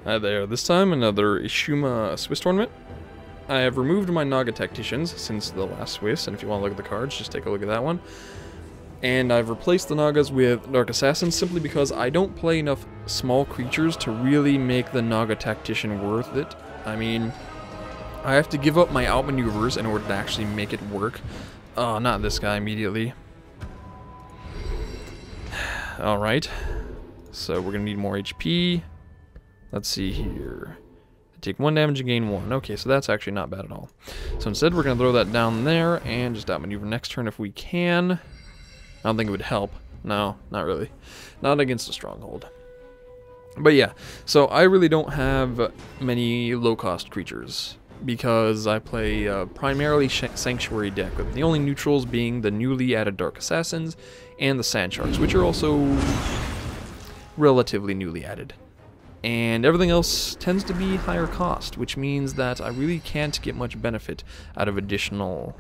Hi there, this time another Ishuma Swiss tournament. I have removed my Naga Tacticians since the last Swiss, and if you want to look at the cards, just take a look at that one. And I've replaced the Nagas with Dark Assassins simply because I don't play enough small creatures to really make the Naga Tactician worth it. I mean, I have to give up my outmaneuvers in order to actually make it work. Oh, not this guy immediately. Alright, so we're going to need more HP. Let's see here. I take 1 damage and gain 1. Okay, so that's actually not bad at all. So instead we're going to throw that down there and just outmaneuver next turn if we can. I don't think it would help. No, not really. Not against a stronghold. But yeah, so I really don't have many low-cost creatures because I play primarily Sanctuary deck, with the only neutrals being the newly added Dark Assassins and the Sand Sharks, which are also relatively newly added. And everything else tends to be higher cost, which means that I really can't get much benefit out of additional...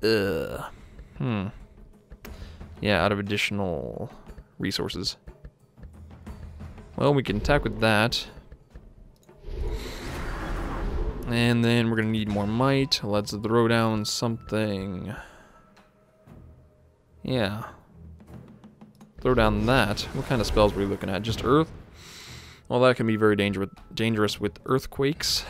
Yeah, out of additional resources. Well, we can attack with that. And then we're going to need more might. Let's throw down something. Yeah. Throw down that. What kind of spells were we looking at? Just Earth? Well, that can be very dangerous with earthquakes.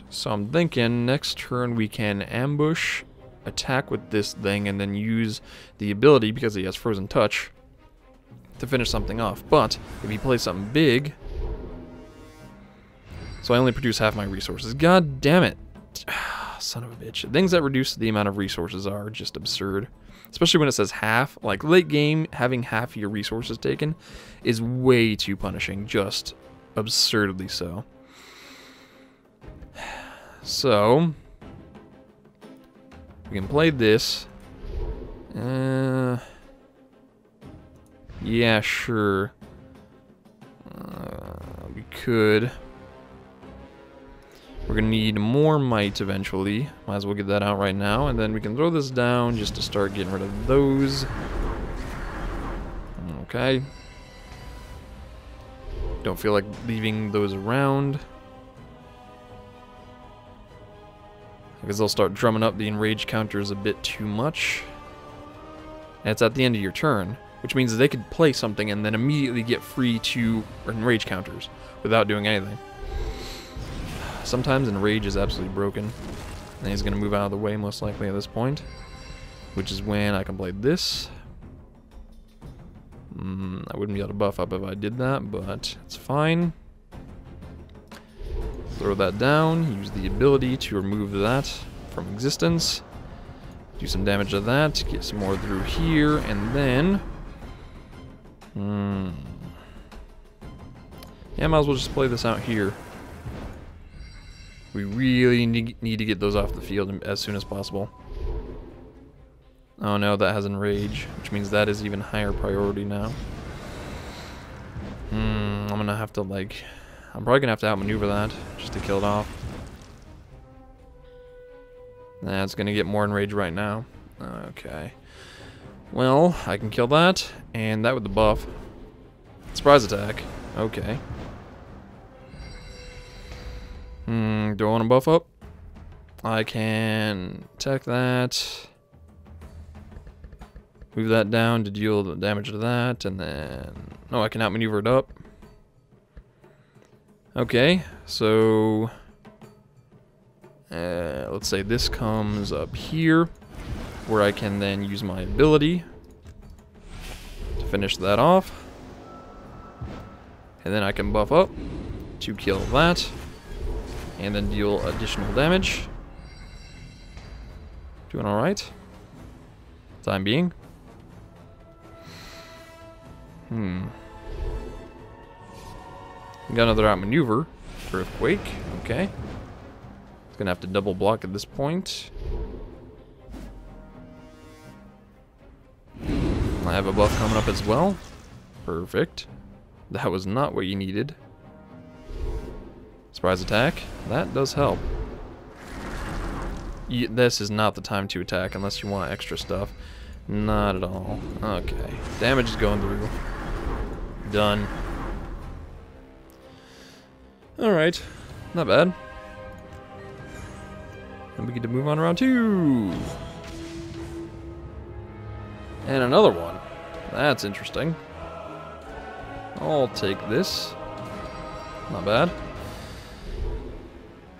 So I'm thinking next turn we can ambush, attack with this thing, and then use the ability, because he has Frozen Touch, to finish something off. But if he plays something big... So I only produce half my resources. God damn it! Son of a bitch. Things that reduce the amount of resources are just absurd. Especially when it says half. Like, late game, having half your resources taken is way too punishing. Just absurdly so. So, we can play this. Yeah, sure. We could. We're going to need more might eventually. Might as well get that out right now. And then we can throw this down just to start getting rid of those. Okay. Don't feel like leaving those around. Because they'll start drumming up the enrage counters a bit too much. And it's at the end of your turn, which means that they could play something and then immediately get free to enrage counters without doing anything. Sometimes enrage is absolutely broken. And he's going to move out of the way most likely at this point, which is when I can play this. I wouldn't be able to buff up if I did that, but it's fine. Throw that down, use the ability to remove that from existence. Do some damage to that, get some more through here, and then... Yeah, might as well just play this out here. We really need to get those off the field as soon as possible. Oh no, that has enrage, which means that is even higher priority now. I'm gonna have to, like... I'm probably gonna have to outmaneuver that just to kill it off. Nah, it's gonna get more enraged right now. Okay. Well, I can kill that, and that with the buff. Surprise attack. Okay. Do I want to buff up? I can attack that. Move that down to deal the damage to that, and then... No, I can outmaneuver it up. Okay, so let's say this comes up here, where I can then use my ability to finish that off. And then I can buff up to kill that, and then deal additional damage. Doing alright. Time being. Got another outmaneuver. Earthquake. Okay. It's gonna have to double block at this point. I have a buff coming up as well. Perfect. That was not what you needed. Surprise attack. That does help. This is not the time to attack unless you want extra stuff. Not at all. Okay. Damage is going through. Done. Alright. Not bad. And we get to move on to round 2. And another one. That's interesting. I'll take this. Not bad.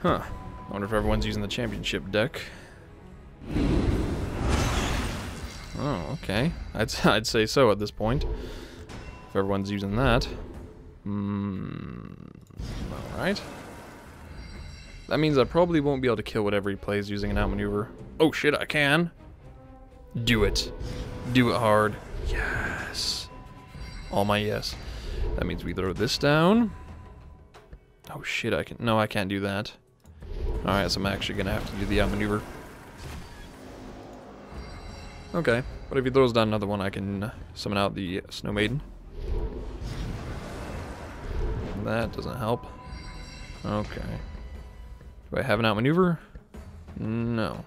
Huh. I wonder if everyone's using the championship deck. Oh, okay. I'd say so at this point. If everyone's using that. Alright. That means I probably won't be able to kill whatever he plays using an outmaneuver. Oh shit, I can. Do it. Do it hard. Yes. All my yes. That means we throw this down. Oh shit, I can. No, I can't do that. Alright, so I'm actually gonna have to do the outmaneuver. Okay, but if he throws down another one, I can summon out the Snow Maiden. That doesn't help. Okay. Do I have an outmaneuver? No.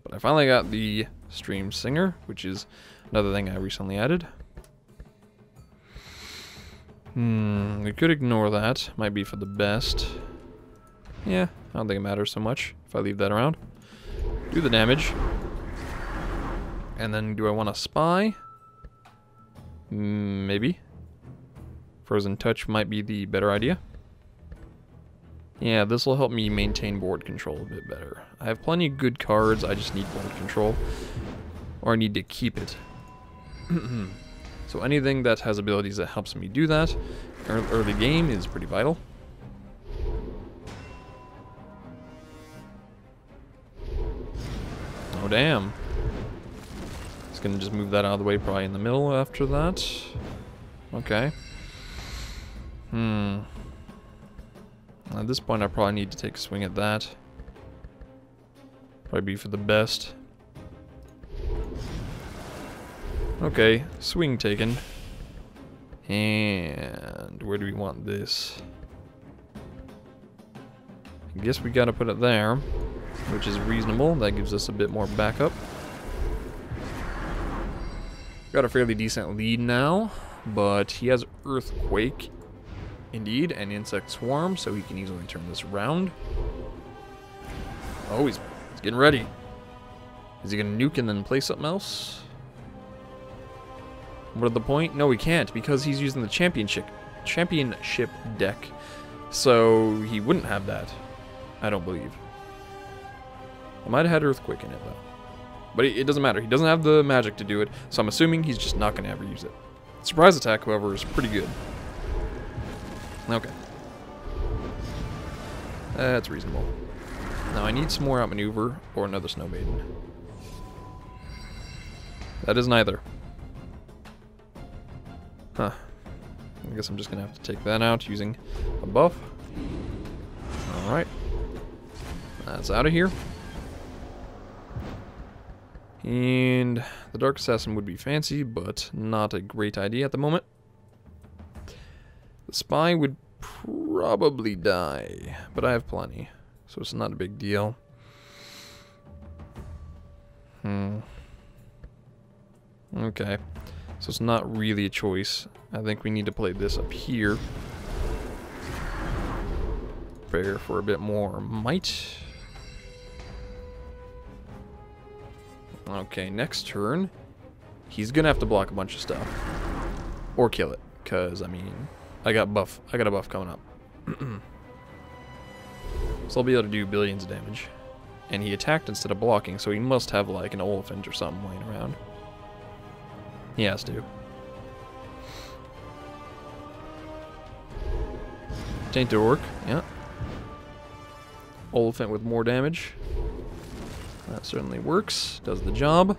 But I finally got the Stream Singer, which is another thing I recently added. We could ignore that. Might be for the best. Yeah, I don't think it matters so much if I leave that around. Do the damage. And then do I want to spy? Maybe. Frozen Touch might be the better idea. Yeah, this will help me maintain board control a bit better. I have plenty of good cards, I just need board control. Or I need to keep it. So anything that has abilities that helps me do that early game is pretty vital. Oh damn. It's gonna just move that out of the way probably in the middle after that. Okay. At this point I probably need to take a swing at that. Probably be for the best. Okay, swing taken. And where do we want this? I guess we gotta put it there, which is reasonable. That gives us a bit more backup. Got a fairly decent lead now, but he has Earthquake, indeed, and Insect Swarm, so he can easily turn this around. Oh, he's getting ready. Is he gonna nuke and then play something else? What at the point? No, he can't, because he's using the championship deck. So he wouldn't have that, I don't believe. I might have had Earthquake in it though. But it doesn't matter. He doesn't have the magic to do it, so I'm assuming he's just not gonna ever use it. Surprise attack, however, is pretty good. Okay. That's reasonable. Now I need some more outmaneuver or another Snow Maiden. That is neither. Huh. I guess I'm just gonna have to take that out using a buff. Alright. That's out of here. And the Dark Assassin would be fancy, but not a great idea at the moment. The Spy would probably die, but I have plenty, so it's not a big deal. Okay, so it's not really a choice. I think we need to play this up here. Prepare for a bit more might. Okay, next turn, he's gonna have to block a bunch of stuff. Or kill it, because, I mean, I got a buff coming up. So I'll be able to do billions of damage. And he attacked instead of blocking, so he must have, like, an elephant or something laying around. He has to. Tainted Orc, yeah. Elephant with more damage. That certainly works. Does the job.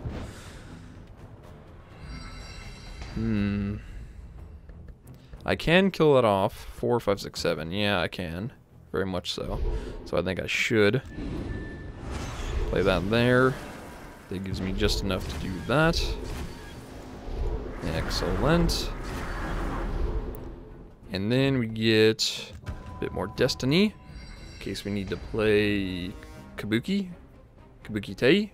I can kill it off. 4, 5, 6, 7. Yeah, I can. Very much so. So I think I should play that there. That gives me just enough to do that. Excellent. And then we get a bit more Destiny. In case we need to play Kabuki. Kabuki Tei.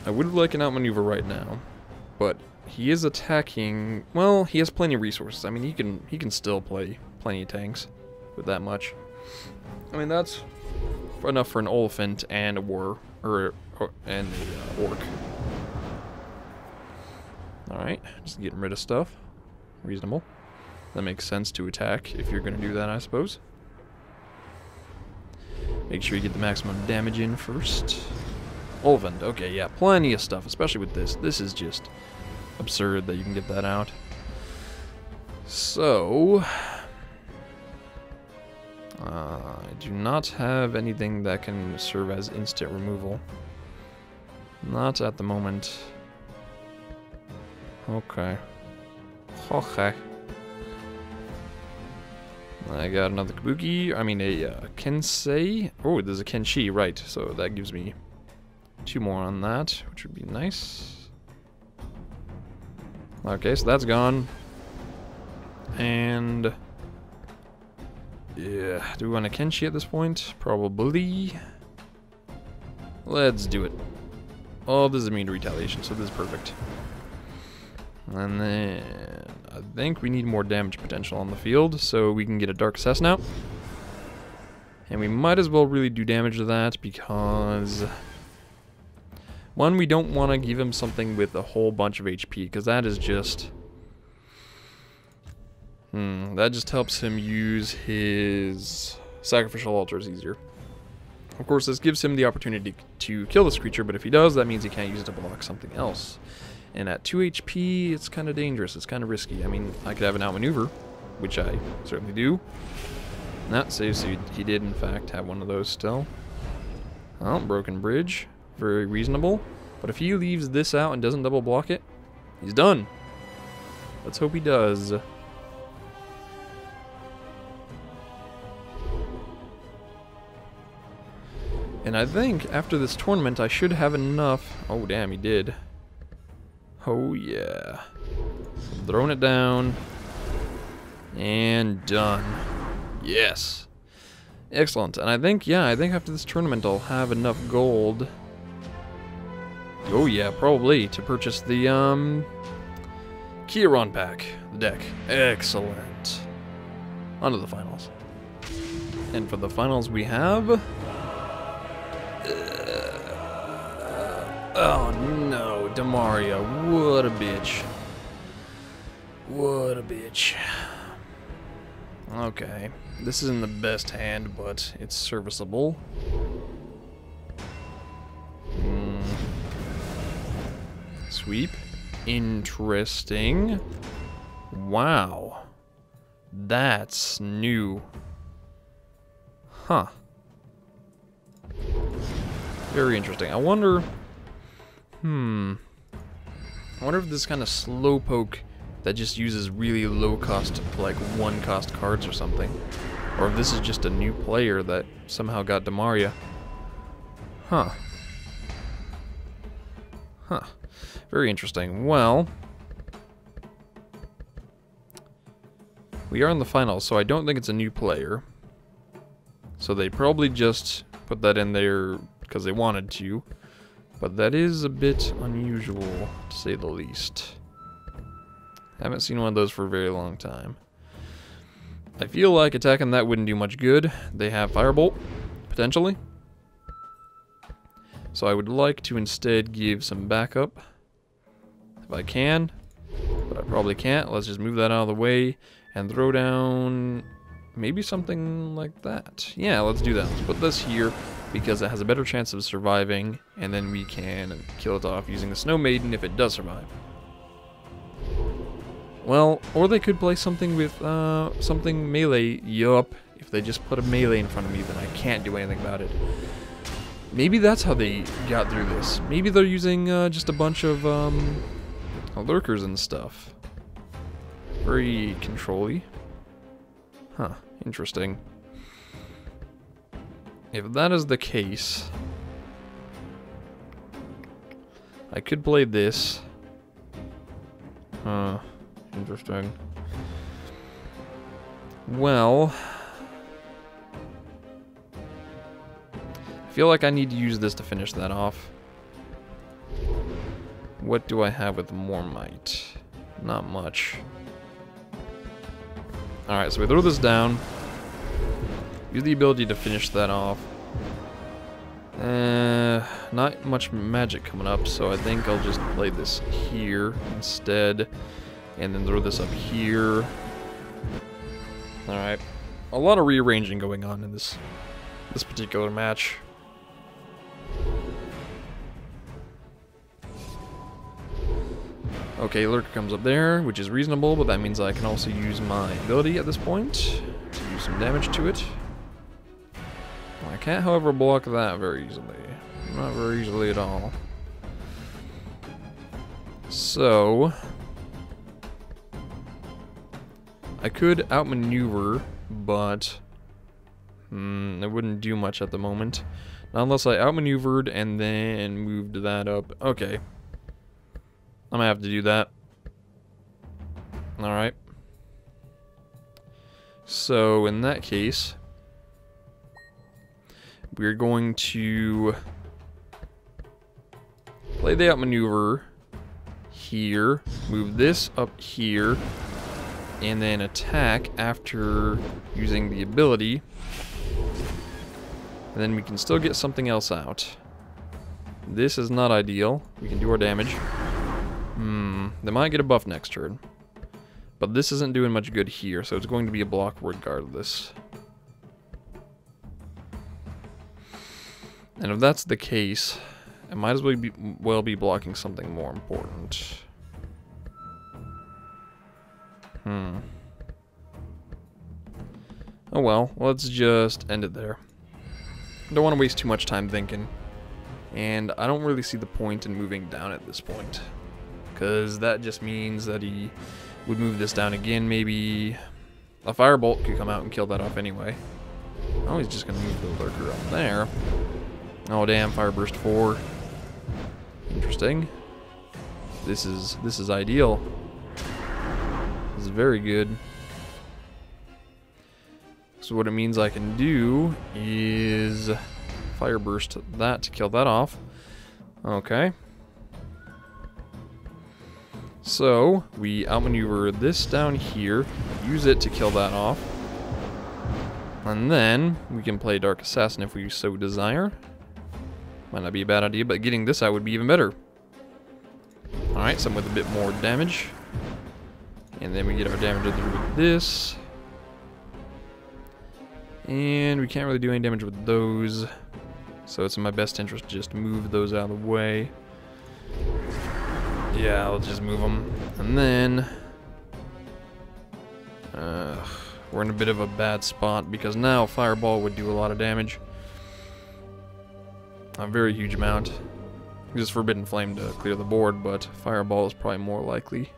I would like an outmaneuver right now, but he is attacking. Well, he has plenty of resources. I mean, he can still play plenty of tanks with that much. I mean, that's enough for an elephant and a war and a orc. All right, just getting rid of stuff. Reasonable. That makes sense to attack if you're going to do that, I suppose. Make sure you get the maximum damage in first. Olvend, okay, yeah, plenty of stuff, especially with this. This is just absurd that you can get that out. So, I do not have anything that can serve as instant removal. Not at the moment. Okay. Okay. I got another Kabuki. I mean, a Kensei. Oh, there's a Kenshi, right. So that gives me 2 more on that, which would be nice. Okay, so that's gone. And yeah, do we want a Kenshi at this point? Probably. Let's do it. Oh, this is immune to retaliation, so this is perfect. And then I think we need more damage potential on the field, so we can get a Dark Assassin out. And we might as well really do damage to that because, one, we don't want to give him something with a whole bunch of HP, because that is just that just helps him use his sacrificial altars easier. Of course, this gives him the opportunity to kill this creature, but if he does, that means he can't use it to block something else. And at 2 HP, it's kind of dangerous. It's kind of risky. I mean, I could have an outmaneuver, which I certainly do. That saves he did, in fact, have one of those still. Oh, broken bridge. Very reasonable. But if he leaves this out and doesn't double block it, he's done. Let's hope he does. And I think after this tournament, I should have enough. Oh, damn, he did. Oh, yeah. Throwing it down. And done. Yes. Excellent. And I think, yeah, I think after this tournament, I'll have enough gold. Oh, yeah, probably, to purchase the, Kieran pack. The deck. Excellent. On to the finals. And for the finals, we have... oh no, Demaria, what a bitch. What a bitch. Okay, this isn't the best hand, but it's serviceable. Sweep. Interesting. Wow. That's new. Huh. Very interesting. I wonder... I wonder if this kind of slowpoke that just uses really low cost, like 1 cost cards or something. Or if this is just a new player that somehow got Demaria. Huh. Huh. Very interesting. Well, we are in the finals, so I don't think it's a new player. So they probably just put that in there because they wanted to. But that is a bit unusual, to say the least. Haven't seen one of those for a very long time. I feel like attacking that wouldn't do much good. They have Firebolt, potentially. So I would like to instead give some backup. If I can. But I probably can't. Let's just move that out of the way and throw down maybe something like that. Yeah, let's do that. Let's put this here because it has a better chance of surviving, and then we can kill it off using the Snow Maiden if it does survive. Well, or they could play something with something melee. Yup. If they just put a melee in front of me, then I can't do anything about it. Maybe that's how they got through this. Maybe they're using just a bunch of lurkers and stuff. Very control-y. Huh, interesting. If that is the case, I could play this. Interesting. Well, I feel like I need to use this to finish that off. What do I have with more might? Not much. Alright, so we throw this down. Use the ability to finish that off. Not much magic coming up, so I think I'll just play this here instead. And then throw this up here. Alright. A lot of rearranging going on in this particular match. Okay, Lurker comes up there, which is reasonable, but that means I can also use my ability at this point to do some damage to it. I can't, however, block that very easily. Not very easily at all. So I could outmaneuver, but it wouldn't do much at the moment. Not unless I outmaneuvered and then moved that up. Okay. I'm gonna have to do that. Alright. So, in that case, we're going to play the outmaneuver here, move this up here, and then attack after using the ability. And then we can still get something else out. This is not ideal. We can do our damage. They might get a buff next turn. But this isn't doing much good here, so it's going to be a block regardless. And if that's the case, I might as well be blocking something more important. Oh well, let's just end it there. Don't want to waste too much time thinking. And I don't really see the point in moving down at this point. Because that just means that he would move this down again. Maybe a firebolt could come out and kill that off anyway. Oh, he's just going to move the Lurker up there. Oh damn, Fire Burst 4. Interesting. This is ideal. This is very good. So what it means I can do is Fire Burst that to kill that off. Okay. So we outmaneuver this down here, use it to kill that off. And then we can play Dark Assassin if we so desire. Might not be a bad idea, but getting this out would be even better. Alright, some with a bit more damage. And then we get our damage with this. And we can't really do any damage with those. So it's in my best interest to just move those out of the way. Yeah, I'll just move them. And then we're in a bit of a bad spot because now Fireball would do a lot of damage. A very huge amount. Just Forbidden Flame to clear the board, but Fireball is probably more likely.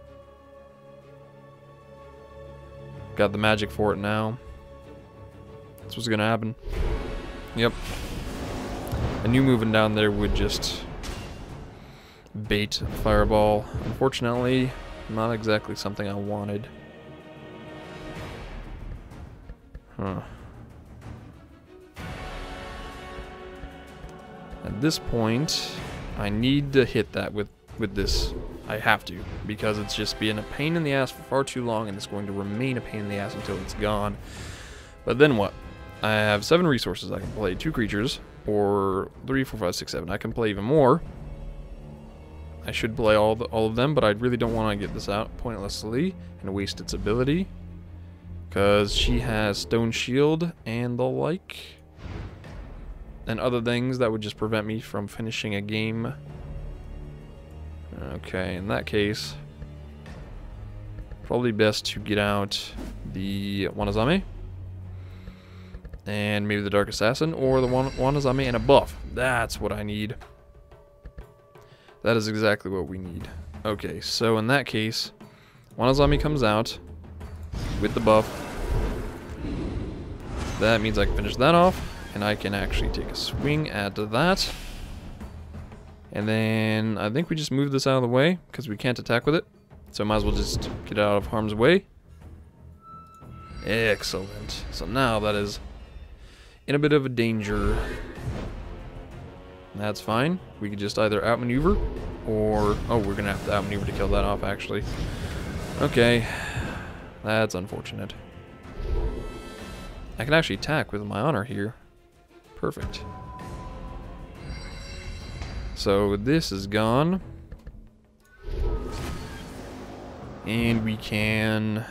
Got the magic for it now. That's what's gonna happen. Yep. And you moving down there would just bait Fireball. Unfortunately, not exactly something I wanted. Huh. At this point, I need to hit that with this. I have to, because it's just been a pain in the ass for far too long, and it's going to remain a pain in the ass until it's gone. But then what? I have 7 resources. I can play 2 creatures, or 3, 4, 5, 6, 7. I can play even more. I should play all of them, but I really don't want to get this out pointlessly and waste its ability, because she has Stone Shield and the like, and other things that would just prevent me from finishing a game. Okay, in that case, probably best to get out the Wanazame, and maybe the Dark Assassin, or the Wanazame and a buff. That's what I need. That is exactly what we need. Okay, so in that case, Wanazame comes out with the buff. That means I can finish that off, and I can actually take a swing at that. And then I think we just move this out of the way, because we can't attack with it. So I might as well just get out of harm's way. Excellent. So now that is in a bit of a danger. That's fine. We could just either outmaneuver or... Oh, we're going to have to outmaneuver to kill that off, actually. Okay. That's unfortunate. I can actually attack with my honor here. Perfect. So this is gone. And we can...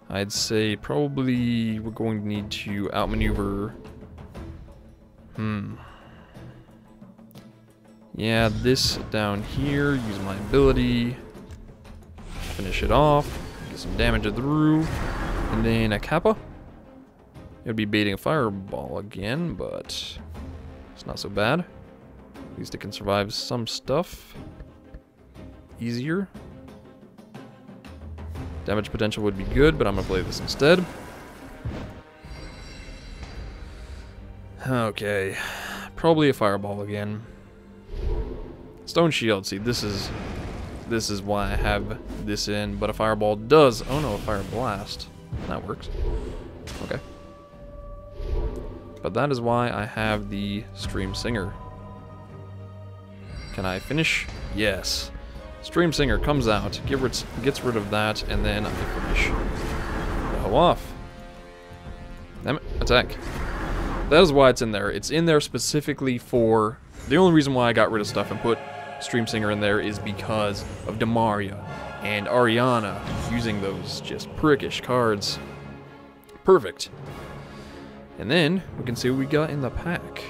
I'd say probably we're going to need to outmaneuver. Yeah, this down here, use my ability, finish it off, get some damage through, and then a Kappa. It would be baiting a fireball again, but it's not so bad. At least it can survive some stuff easier. Damage potential would be good, but I'm gonna play this instead. Okay, probably a fireball again. Stone shield. See, this is why I have this in. But a fireball does. Oh no, a fire blast. That works. Okay. But that is why I have the Stream Singer. Can I finish? Yes. Stream Singer comes out, gets rid of that, and then I finish. Go off. Damn it, attack. That is why it's in there. It's in there specifically for... The only reason why I got rid of stuff and put Stream Singer in there is because of Demaria and Ariana using those just prickish cards. Perfect. And then we can see what we got in the pack.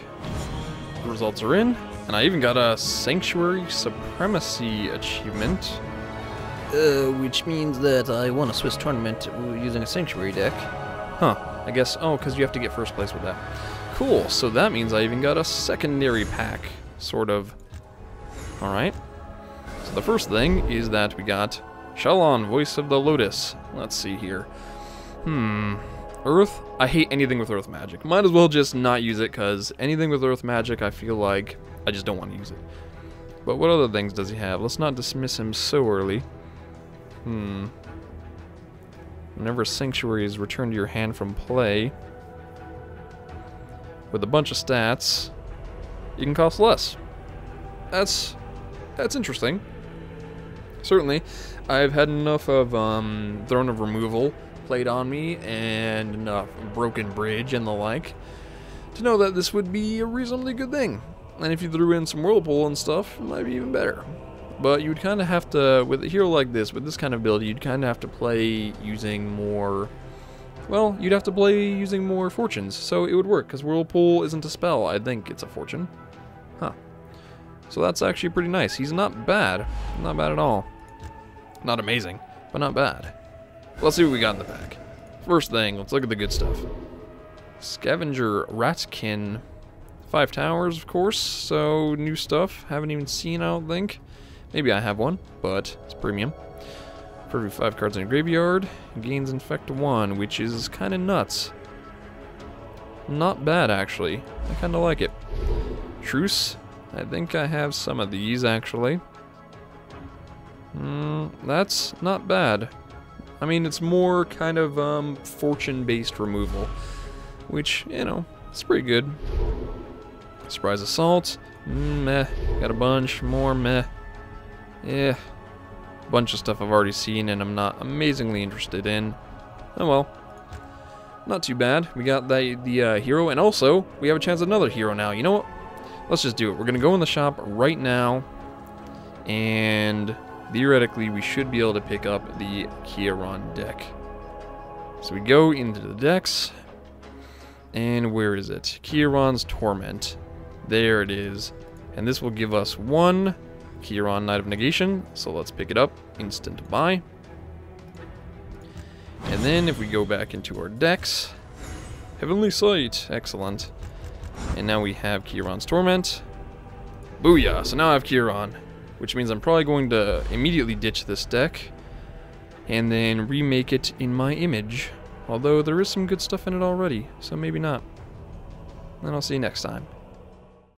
The results are in. And I even got a Sanctuary Supremacy achievement. Which means that I won a Swiss tournament using a Sanctuary deck. Huh. I guess, oh, because you have to get first place with that. Cool, so that means I even got a secondary pack, sort of. Alright. So the first thing is that we got Shalon, Voice of the Lotus. Let's see here. Earth? I hate anything with Earth magic. Might as well just not use it, because anything with Earth magic, I feel like I just don't want to use it. But what other things does he have? Let's not dismiss him so early. Whenever a Sanctuary is returned to your hand from play, with a bunch of stats, you can cost less. That's interesting. Certainly, I've had enough of Throne of Removal played on me, and enough Broken Bridge and the like, to know that this would be a reasonably good thing. And if you threw in some Whirlpool and stuff, it might be even better. But you would kind of have to, with a hero like this, with this kind of ability, you'd kind of have to play using more... Well, you'd have to play using more fortunes, so it would work, because Whirlpool isn't a spell. I think it's a fortune. Huh. So that's actually pretty nice. He's not bad. Not bad at all. Not amazing, but not bad. Let's see what we got in the pack. First thing, let's look at the good stuff. Scavenger Ratkin. 5 towers, of course, so new stuff. Haven't even seen, I don't think. Maybe I have one, but it's premium. For every 5 cards in your graveyard, gains Infect 1, which is kind of nuts. Not bad, actually. I kind of like it. Truce. I think I have some of these, actually. That's not bad. I mean, it's more kind of fortune-based removal, which, you know, it's pretty good. Surprise Assault. Meh. Got a bunch more. Meh. Yeah. Bunch of stuff I've already seen and I'm not amazingly interested in. Oh well. Not too bad. We got the hero, and also we have a chance at another hero now. You know what? Let's just do it. We're gonna go in the shop right now, and theoretically we should be able to pick up the Kieran deck. So we go into the decks, and where is it? Kieran's Torment. There it is. And this will give us 1 Kieran Knight of Negation, so let's pick it up. Instant buy. And then if we go back into our decks, Heavenly Sight, excellent. And now we have Kieran's Torment. Booyah, so now I have Kieran, which means I'm probably going to immediately ditch this deck and then remake it in my image. Although there is some good stuff in it already, so maybe not. And I'll see you next time.